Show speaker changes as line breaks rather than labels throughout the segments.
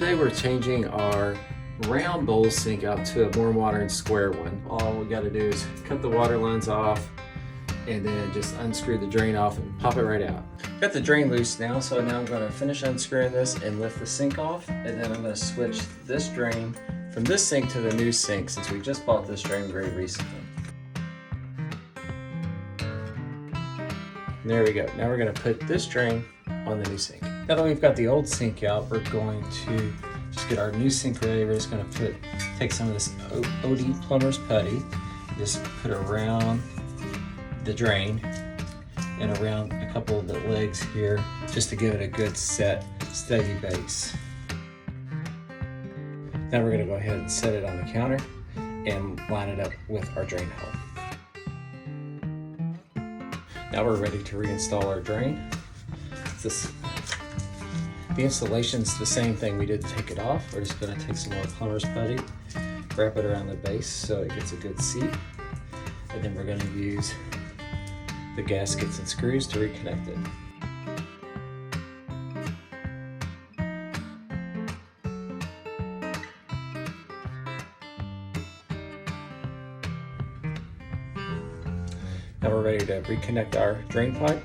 Today we're changing our round bowl sink out to a more modern square one. All we got to do is cut the water lines off and then just unscrew the drain off and pop it right out. Got the drain loose now, so now I'm going to finish unscrewing this and lift the sink off, and then I'm going to switch this drain from this sink to the new sink since we just bought this drain very recently. There we go. Now we're going to put this drain on the new sink. Now that we've got the old sink out, we're going to just get our new sink ready. We're just going to take some of this OD plumber's putty, just put around the drain and around a couple of the legs here, just to give it a good set, steady base. Now we're going to go ahead and set it on the counter and line it up with our drain hole. Now we're ready to reinstall our drain. The installation's the same thing we did to take it off. We're just going to take some more plumber's putty, wrap it around the base so it gets a good seat, and then we're going to use the gaskets and screws to reconnect it. Now we're ready to reconnect our drain pipe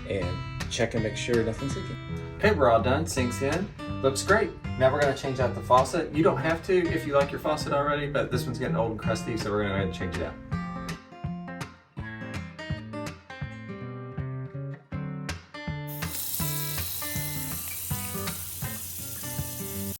and check and make sure nothing's leaking. Okay, we're all done. Sink's in. Looks great. Now we're going to change out the faucet. You don't have to if you like your faucet already, but this one's getting old and crusty, so we're going to go ahead and change it out.